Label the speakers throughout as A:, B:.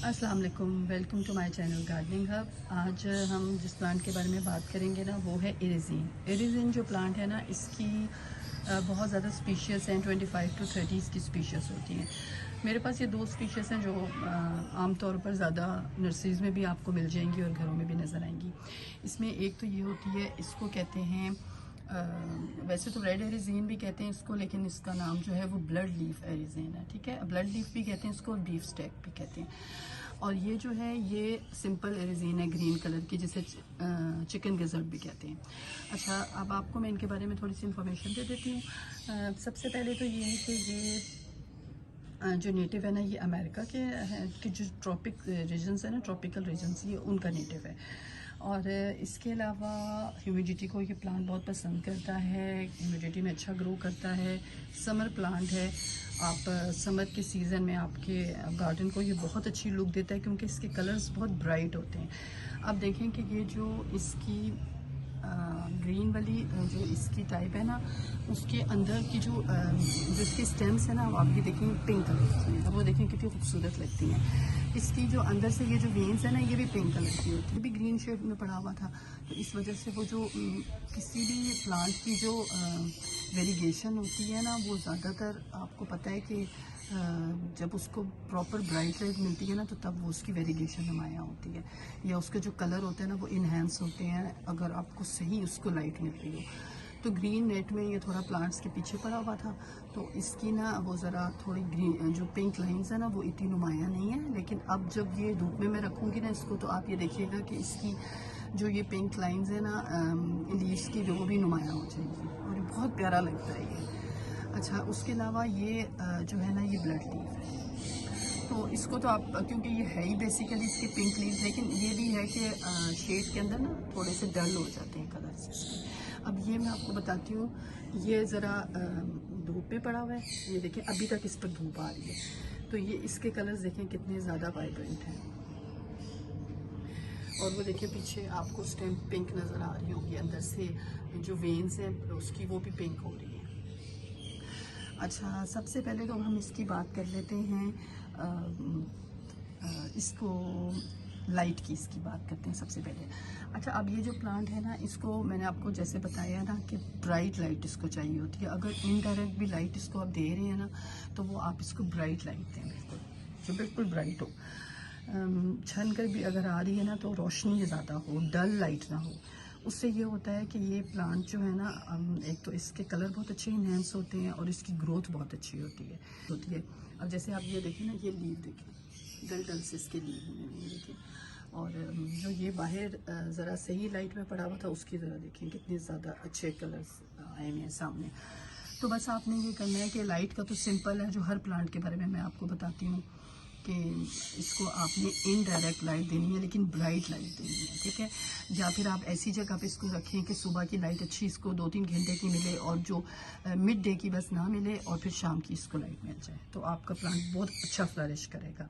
A: अस्सलाम वालेकुम, welcome to my channel Gardening Hub. आज हम जिस प्लांट के बारे में बात करेंगे ना वो है इरिज़ीन। इरिज़ीन जो प्लांट है ना इसकी बहुत ज़्यादा स्पीशीज़ हैं, 25 to 30 इसकी स्पीशीज़ होती हैं। मेरे पास ये दो स्पीशीज़ हैं जो आमतौर पर ज़्यादा नर्सरीज़ में भी आपको मिल जाएंगी और घरों में भी नज़र आएंगी। इसमें एक तो ये होती है, इसको कहते हैं वैसे तो रेड एरिज़ीन भी कहते हैं इसको, लेकिन इसका नाम जो है वो ब्लड लीफ एरिज़ीन है। ठीक है, ब्लड लीफ भी कहते हैं इसको और बीफ स्टेक भी कहते हैं। और ये जो है ये सिंपल एरिज़ीन है, ग्रीन कलर की, जिसे चिकन गिज़र्ड भी कहते हैं। अच्छा, अब आपको मैं इनके बारे में थोड़ी सी इन्फॉर्मेशन दे देती हूँ। सबसे पहले तो ये है कि ये जो नेटिव है ना ये अमेरिका के हैं, कि जो ट्रॉपिक रीजन्स है ना, ट्रॉपिकल रीजन्स, ये उनका नेटिव है। और इसके अलावा ह्यूमिडिटी को ये प्लांट बहुत पसंद करता है, ह्यूमिडिटी में अच्छा ग्रो करता है। समर प्लांट है, आप समर के सीज़न में आपके गार्डन को ये बहुत अच्छी लुक देता है क्योंकि इसके कलर्स बहुत ब्राइट होते हैं। आप देखें कि ये जो इसकी ग्रीन वाली जो इसकी टाइप है ना, उसके अंदर की जो इसकी स्टेम्स है ना, आप ये देखें पिंक कलर की है। अब वो देखें कितनी खूबसूरत लगती हैं। इसकी जो अंदर से ये जो वेन्स है ना, ये भी पिंक कलर की होती है, भी ग्रीन शेड में पड़ा हुआ था। तो इस वजह से वो जो किसी भी प्लांट की जो वेरिगेशन होती है ना, वो ज़्यादातर आपको पता है कि जब उसको प्रॉपर ब्राइट लाइट मिलती है ना, तो तब वो उसकी वेरिगेशन नुमायाँ होती है, या उसके जो कलर होते हैं ना वो इन्हेंस होते हैं अगर आपको सही उसको लाइट मिल रही हो। तो ग्रीन नेट में ये थोड़ा प्लांट्स के पीछे पड़ा हुआ था, तो इसकी ना वो ज़रा थोड़ी ग्रीन जो पिंक लाइंस है ना वो इतनी नुमायाँ नहीं है। लेकिन अब जब ये धूप में मैं रखूँगी ना इसको, तो आप ये देखिएगा कि इसकी जो ये पिंक लाइंस है ना लीव्स की, वो भी नुमायाँ हो जाएगी और ये बहुत प्यारा लगता है ये। अच्छा, उसके अलावा ये जो है ना ये ब्लड लीफ है, तो इसको तो आप, क्योंकि ये है ही बेसिकली इसके पिंक लीफ, लेकिन ये भी है कि शेड के अंदर ना थोड़े से डल हो जाते हैं कलर्स इसके। अब ये मैं आपको बताती हूँ, ये ज़रा धूप पे पड़ा हुआ है, ये देखें अभी तक इस पर धूप आ रही है, तो ये इसके कलर्स देखें कितने ज़्यादा वाइब्रेंट हैं। और वो देखिए पीछे आपको स्टेम पिंक नज़र आ रही होगी, अंदर से जो वेन्स हैं उसकी वो भी पिंक हो रही है। अच्छा, सबसे पहले तो हम इसकी बात कर लेते हैं, इसको लाइट की इसकी बात करते हैं सबसे पहले। अच्छा, अब ये जो प्लांट है ना, इसको मैंने आपको जैसे बताया ना कि ब्राइट लाइट इसको चाहिए होती है। अगर इनडायरेक्ट भी लाइट इसको आप दे रहे हैं ना, तो वो आप इसको ब्राइट लाइट दें, बिल्कुल जो बिल्कुल ब्राइट हो। छन कर भी अगर आ रही है ना, तो रोशनी ज़्यादा हो, डल लाइट ना हो। उससे ये होता है कि ये प्लांट जो है ना, एक तो इसके कलर बहुत अच्छे इन्हेंस होते हैं और इसकी ग्रोथ बहुत अच्छी होती है। अब जैसे आप ये देखिए ना, ये लीव देखिए, डल डल से इसके लीव हुए देखिए। और जो ये बाहर ज़रा सही लाइट में पड़ा हुआ था, उसकी ज़रा देखें कितने ज़्यादा अच्छे कलर्स आए हुए हैं सामने। तो बस आपने ये करना है कि लाइट का तो सिंपल है, जो हर प्लांट के बारे में मैं आपको बताती हूँ कि इसको आपने इनडायरेक्ट लाइट देनी है, लेकिन ब्राइट लाइट देनी है। ठीक है, या फिर आप ऐसी जगह पे इसको रखें कि सुबह की लाइट अच्छी इसको 2-3 घंटे की मिले, और जो मिड डे की बस ना मिले, और फिर शाम की इसको लाइट मिल जाए, तो आपका प्लांट बहुत अच्छा फ्लरिश करेगा।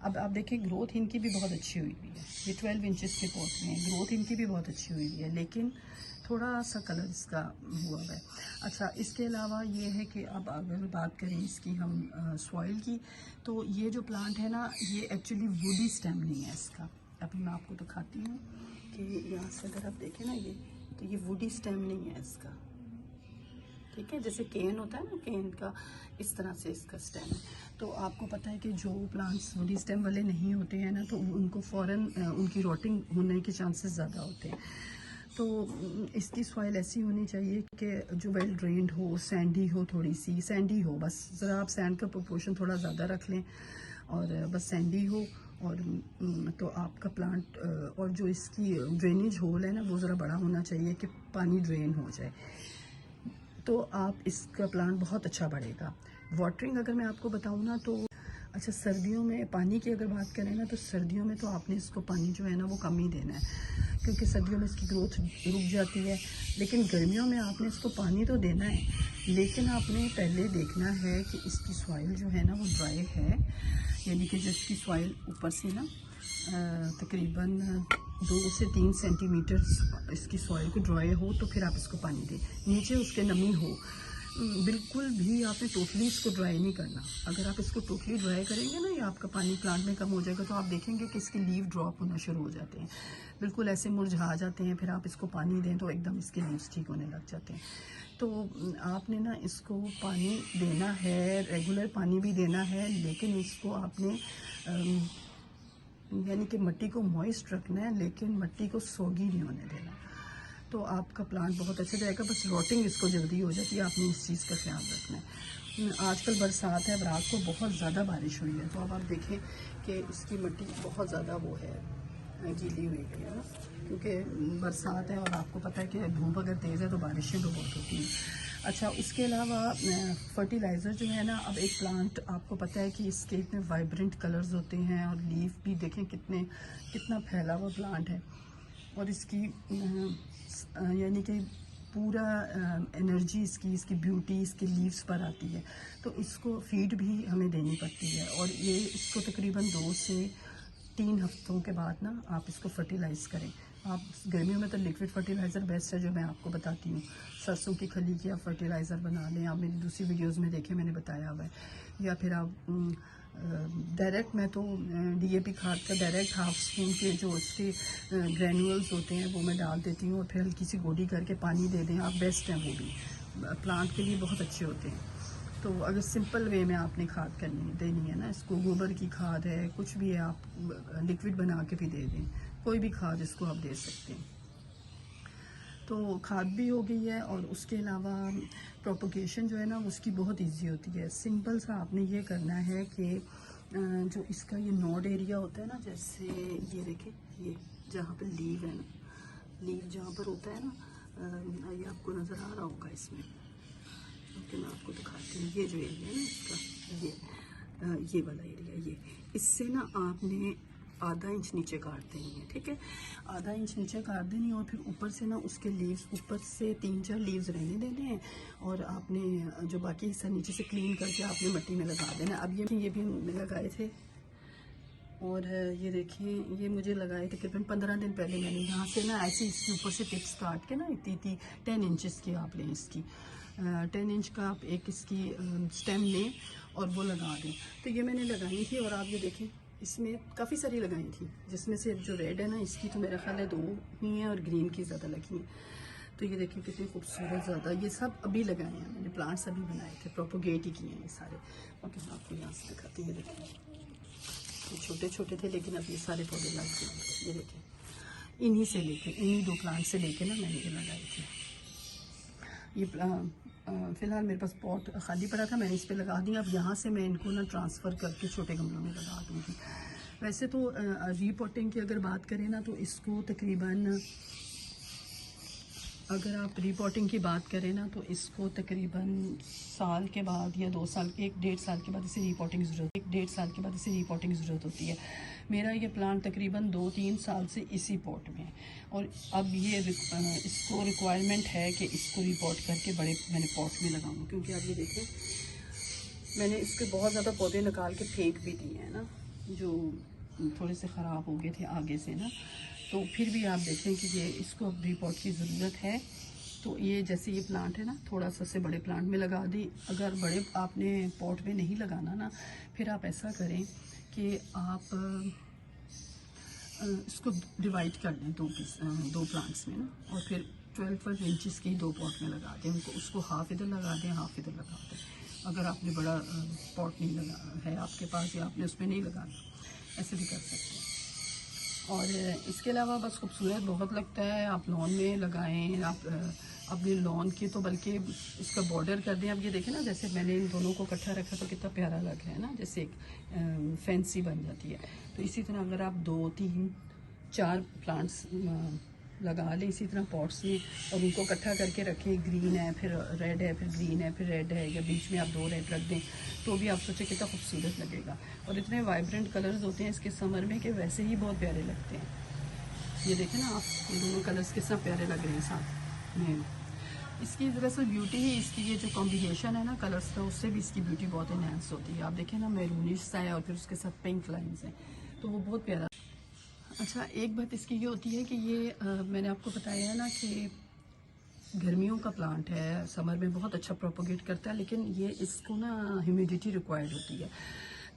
A: अब आप देखें, ग्रोथ इनकी भी बहुत अच्छी हुई है। ये 12 इंचेस के पॉट में, ग्रोथ इनकी भी बहुत अच्छी हुई है, लेकिन थोड़ा सा कलर इसका हुआ है। अच्छा, इसके अलावा ये है कि अब अगर बात करें इसकी हम सॉइल की, तो ये जो प्लांट है ना, ये एक्चुअली वुडी स्टेम नहीं है इसका। अभी मैं आपको दिखाती हूँ कि यहाँ से अगर आप देखें ना, ये तो ये वुडी स्टेम नहीं है इसका। ठीक है, जैसे केन होता है ना, केन का इस तरह से इसका स्टेम है। तो आपको पता है कि जो प्लांट्स वुडी स्टेम वाले नहीं होते हैं ना, तो उनको फ़ौरन उनकी रोटिंग होने के चांसेस ज़्यादा होते हैं। तो इसकी सॉइल ऐसी होनी चाहिए कि जो वेल ड्रेन्ड हो, सैंडी हो, थोड़ी सी सैंडी हो, बस ज़रा आप सैंड का प्रोपोर्शन थोड़ा ज़्यादा रख लें, और बस सैंडी हो। और तो आपका प्लांट, और जो इसकी ड्रेनेज होल है ना, वो ज़रा बड़ा होना चाहिए कि पानी ड्रेन हो जाए, तो आप इसका प्लांट बहुत अच्छा बढ़ेगा। वाटरिंग अगर मैं आपको बताऊँ ना, तो अच्छा, सर्दियों में पानी की अगर बात करें ना, तो सर्दियों में तो आपने इसको पानी जो है ना वो कम ही देना है, क्योंकि सर्दियों में इसकी ग्रोथ रुक जाती है। लेकिन गर्मियों में आपने इसको पानी तो देना है, लेकिन आपने पहले देखना है कि इसकी सॉइल जो है ना वो ड्राई है, यानी कि जिसकी सॉइल ऊपर से ना तकरीबन 2 से 3 सेंटीमीटर इसकी सॉइल को ड्राई हो, तो फिर आप इसको पानी दें। नीचे उसके नमी हो, बिल्कुल भी आपने टोटली इसको ड्राई नहीं करना। अगर आप इसको टोटली ड्राई करेंगे ना, या आपका पानी प्लांट में कम हो जाएगा, तो आप देखेंगे कि इसके लीव ड्रॉप होना शुरू हो जाते हैं, बिल्कुल ऐसे मुरझा जाते हैं। फिर आप इसको पानी दें तो एकदम इसके लीव्स ठीक होने लग जाते हैं। तो आपने ना इसको पानी देना है, रेगुलर पानी भी देना है, लेकिन इसको आपने यानी कि मिट्टी को मॉइस्ट रखना है, लेकिन मिट्टी को सोगी नहीं होने देना। तो आपका प्लांट बहुत अच्छा जाएगा। बस रॉटिंग इसको जल्दी हो जाती है, आपने इस चीज़ का ख्याल रखना है। आजकल बरसात है, रात को बहुत ज़्यादा बारिश हुई है, तो अब आप देखें कि इसकी मिट्टी बहुत ज़्यादा वो है, गीली हुई है ना, क्योंकि बरसात है और आपको पता है कि धूप अगर तेज़ है तो बारिशें तो बहुत होती हैं। अच्छा, उसके अलावा फर्टिलाइज़र जो है ना, अब एक प्लांट आपको पता है कि इसके इतने वाइब्रेंट कलर्स होते हैं, और लीफ भी देखें कितना फैला हुआ प्लांट है, और इसकी यानी कि पूरा एनर्जी इसकी ब्यूटी इसके लीव्स पर आती है। तो इसको फीड भी हमें देनी पड़ती है, और ये इसको तकरीबन 2 से 3 हफ्तों के बाद ना आप इसको फर्टिलाइज़ करें। आप गर्मियों में तो लिक्विड फर्टिलाइज़र बेस्ट है, जो मैं आपको बताती हूँ। सरसों की खली की आप फर्टिलाइज़र बना लें, आप मेरी दूसरी वीडियोस में देखें, मैंने बताया हुआ है। या फिर आप डायरेक्ट, मैं तो डीएपी खाद का डायरेक्ट हाफ स्पून के जो उसके ग्रैनुअल्स होते हैं वो मैं डाल देती हूँ, और फिर हल्की सी गोडी करके पानी दे दें आप, बेस्ट हैं वो भी, प्लांट के लिए बहुत अच्छे होते हैं। तो अगर सिंपल वे में आपने खाद देनी है ना, इसको गोबर की खाद है, कुछ भी है, आप लिक्विड बना के भी दे दें, कोई भी खाद इसको आप दे सकते हैं। तो खाद भी हो गई है, और उसके अलावा प्रोपोगेशन जो है ना उसकी बहुत इजी होती है। सिंपल सा आपने ये करना है कि जो इसका ये नोड एरिया होता है ना, जैसे ये देखें, ये जहाँ पर लीव है ना, लीव जहाँ पर होता है ना, ये आपको नज़र आ रहा होगा इसमें, ओके मैं आपको दिखाती हूँ। ये जो एरिया है ना इसका, ये वाला एरिया, ये इससे ना आपने आधा इंच नीचे काट देनी है, ठीक है। आधा इंच नीचे काट देनी है, और फिर ऊपर से ना उसके लीव्स, ऊपर से 3-4 लीव्स रहने देने हैं, और आपने जो बाकी हिस्सा नीचे से क्लीन करके आपने मिट्टी में लगा देना। अब ये भी लगाए थे, और ये देखिए, ये मुझे लगाए तकरीबन 15 दिन पहले मैंने यहाँ से ना ऐसे इसके ऊपर से टिप्स काट के ना, इतनी 10 इंचज़ की आप लें इसकी, 10 इंच का आप एक इसकी स्टेम लें और वो लगा दें। तो ये मैंने लगाई थी, और आप ये देखें इसमें काफ़ी सारी लगाई थी, जिसमें से जो रेड है ना इसकी तो मेरा ख्याल है 2 ही हैं, और ग्रीन की ज़्यादा लगी हैं। तो ये देखिए कितनी खूबसूरत ज़्यादा, ये सब अभी लगाए हैं मैंने, प्लांट्स अभी बनाए थे, प्रोपोगेट ही किए हैं ये सारे। ओके मैं आपको यहाँ से दिखाती हूँ, ये देखिए ये छोटे छोटे थे, लेकिन अब ये सारे पौधे लग गए। ये देखिए इन्हीं से लेके, इन्हीं 2 प्लांट से लेके ना मैंने ये लगाई थी। ये फ़िलहाल मेरे पास पॉट खाली पड़ा था, मैंने इस पर लगा दिया। अब यहाँ से मैं इनको ना ट्रांसफ़र करके छोटे गमलों में लगा दूँगी। वैसे तो रीपॉटिंग की अगर बात करें ना, तो इसको तकरीबन, अगर आप रीपॉटिंग की बात करें ना, तो इसको तकरीबन साल के बाद या 2 साल, 1-1.5 साल के बाद इसे रीपॉटिंग ज़रूरत होती है। मेरा ये प्लांट तकरीबन 2-3 साल से इसी पॉट में है, और अब ये इसको रिक्वायरमेंट है कि इसको रीपॉट करके बड़े मैंने पॉट में लगाऊँ, क्योंकि आप ये देखें मैंने इसके बहुत ज़्यादा पौधे निकाल के फेंक भी दिए हैं ना, जो थोड़े से ख़राब हो गए थे आगे से ना। तो फिर भी आप देखें कि ये इसको अब रीपॉट की ज़रूरत है। तो ये जैसे ये प्लांट है ना, थोड़ा सा से बड़े प्लांट में लगा दी। अगर बड़े आपने पॉट में नहीं लगाना ना, फिर आप ऐसा करें कि आप इसको डिवाइड कर लें 2 प्लांट्स में ना, और फिर 12 इंचज़ की 2 पॉट में लगा दें उनको, उसको हाफ इधर लगा दें, हाफ इधर लगा दें। अगर आपने बड़ा पॉट नहीं लगा है आपके पास, या आपने उसमें नहीं लगाना, ऐसे भी कर सकते हैं। और इसके अलावा बस खूबसूरत बहुत लगता है। आप लॉन में लगाएं, आप अपने लॉन की तो बल्कि इसका बॉर्डर कर दें। अब ये देखें ना, जैसे मैंने इन दोनों को इकट्ठा रखा तो कितना प्यारा लग रहा है ना, जैसे एक फैंसी बन जाती है। तो इसी तरह अगर आप 2-3-4 प्लांट्स लगा लें इसी तरह पॉट्स में, और उनको इकट्ठा करके रखें, ग्रीन है फिर रेड है, फिर ग्रीन है फिर रेड है, या बीच में आप 2 रेड रख दें, तो भी आप सोचें कितना खूबसूरत लगेगा। और इतने वाइब्रेंट कलर्स होते हैं इसके समर में कि वैसे ही बहुत प्यारे लगते हैं। ये देखें ना आप, ये दोनों कलर्स कितना प्यारे लग रहे हैं साथ में। इसकी दरअसल ब्यूटी ही इसकी ये जो कॉम्बिनेशन है ना कलर्स का, उससे भी इसकी ब्यूटी बहुत इनहेंस होती है। आप देखें ना, मैरूनिश सा है और फिर उसके साथ पिंक लाइन्स हैं, तो वो बहुत प्यारा। अच्छा, एक बात इसकी ये होती है कि ये मैंने आपको बताया है ना कि गर्मियों का प्लांट है, समर में बहुत अच्छा प्रोपोगेट करता है, लेकिन ये इसको ना ह्यूमिडिटी रिक्वायर्ड होती है।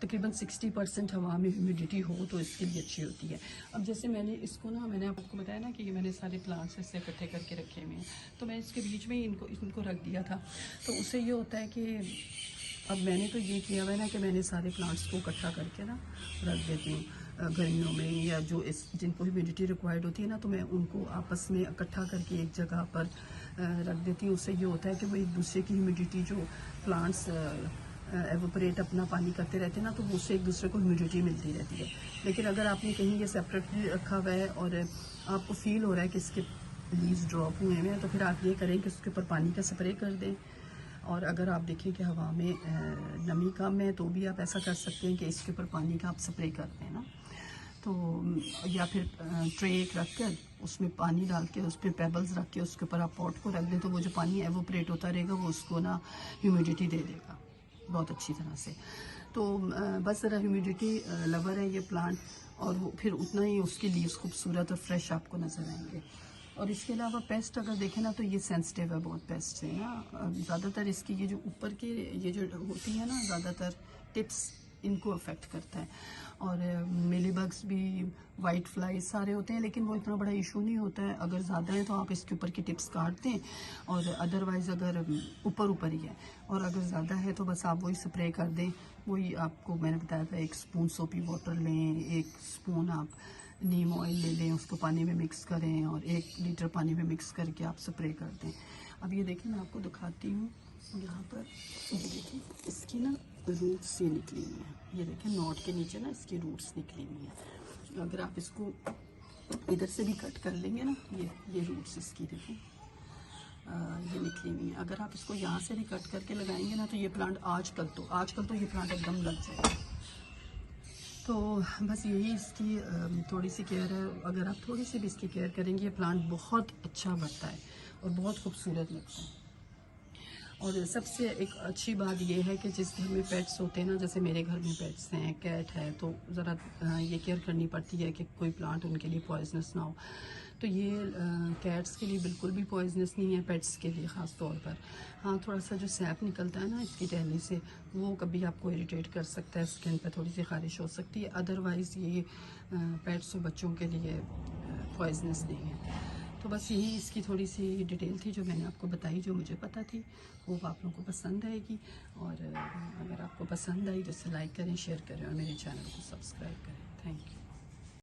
A: तकरीबन 60% हवा में ह्यूमिडिटी हो तो इसके लिए अच्छी होती है। अब जैसे मैंने आपको बताया ना कि ये मैंने सारे प्लांट्स इससे इकट्ठे करके रखे हुए हैं, तो मैं इसके बीच में ही इनको रख दिया था। तो उससे ये होता है कि अब मैंने तो ये किया हुआ है ना कि मैंने सारे प्लांट्स को इकट्ठा करके ना रख देती हूँ गर्मियों में, या जो जिनको ह्यूमिडिटी रिक्वायर्ड होती है ना, तो मैं उनको आपस में इकट्ठा करके एक जगह पर रख देती हूँ। उससे ये होता है कि वो एक दूसरे की ह्यूमिडिटी जो प्लांट्स एवोपरेट अपना पानी करते रहते हैं ना, तो वो उससे एक दूसरे को ह्यूमिडिटी मिलती रहती है। लेकिन अगर आपने कहीं ये सेपरेटली रखा हुआ है और आपको फील हो रहा है कि इसके लीव्स ड्रॉप हुए हैं, तो फिर आप ये करें कि उसके ऊपर पानी का स्प्रे कर दें। और अगर आप देखें कि हवा में नमी कम है तो भी आप ऐसा कर सकते हैं कि इसके ऊपर पानी का आप स्प्रे कर दें ना, तो या फिर ट्रे एक रख कर उसमें पानी डाल के उस पर पेबल्स रख के उसके ऊपर आप पॉट को रख दें, तो वो जो पानी एवोपरेट होता रहेगा वो उसको ना ह्यूमिडिटी दे देगा बहुत अच्छी तरह से। तो बस ज़रा ह्यूमिडिटी लवर है ये प्लांट, और वो फिर उतना ही उसके लीव्स खूबसूरत और फ्रेश आपको नज़र आएंगे। और इसके अलावा पेस्ट अगर देखें ना, तो ये सेंसिटिव है बहुत पेस्ट से ना। ज़्यादातर इसकी ये जो ऊपर के ये जो होती है ना, ज़्यादातर टिप्स इनको अफेक्ट करता है। और मिलीबग्स भी, वाइट फ्लाई सारे होते हैं, लेकिन वो इतना बड़ा इशू नहीं होता है। अगर ज़्यादा है तो आप इसके ऊपर की टिप्स काट दें, और अदरवाइज़ अगर ऊपर ही है और अगर ज़्यादा है तो बस आप वही स्प्रे कर दें। वही आपको मैंने बताया था, 1 स्पून सोपी वाटर लें, 1 स्पून आप नीम ऑयल ले लें, उसको पानी में मिक्स करें और 1 लीटर पानी में मिक्स करके आप स्प्रे कर दें। अब ये देखिए मैं आपको दिखाती हूँ, यहाँ पर ये देखिए इसकी ना रूट्स से निकली हुई है। ये देखिए नॉट के नीचे ना इसकी रूट्स निकली हुई है। अगर आप इसको इधर से भी कट कर लेंगे ना, ये रूट्स इसकी देखिए ये निकली हुई है। अगर आप इसको यहाँ से भी कट करके लगाएंगे ना, तो ये प्लांट आजकल तो ये प्लांट एकदम लग जाएगा। तो बस यही इसकी थोड़ी सी केयर है। अगर आप थोड़ी सी भी इसकी केयर करेंगे, ये प्लांट बहुत अच्छा बढ़ता है और बहुत खूबसूरत लगता है। और सबसे एक अच्छी बात यह है कि जिस घर में पेट्स होते हैं ना, जैसे मेरे घर में पेट्स हैं, कैट है, तो ज़रा ये केयर करनी पड़ती है कि कोई प्लांट उनके लिए पॉइजनस ना हो। तो ये कैट्स के लिए बिल्कुल भी पॉइजनस नहीं है, पेट्स के लिए ख़ास तौर पर। हाँ, थोड़ा सा जो सैप निकलता है ना इसकी टहनी से, वो कभी आपको इरिटेट कर सकता है, स्किन पर थोड़ी सी ख़ारिश हो सकती है। अदरवाइज़ ये पेट्स और बच्चों के लिए पॉइजनस नहीं है। तो बस यही इसकी थोड़ी सी डिटेल थी जो मैंने आपको बताई, जो मुझे पता थी। होप आप लोगों को पसंद आएगी, और अगर आपको पसंद आई तो इसे लाइक करें, शेयर करें और मेरे चैनल को सब्सक्राइब करें। Thank you.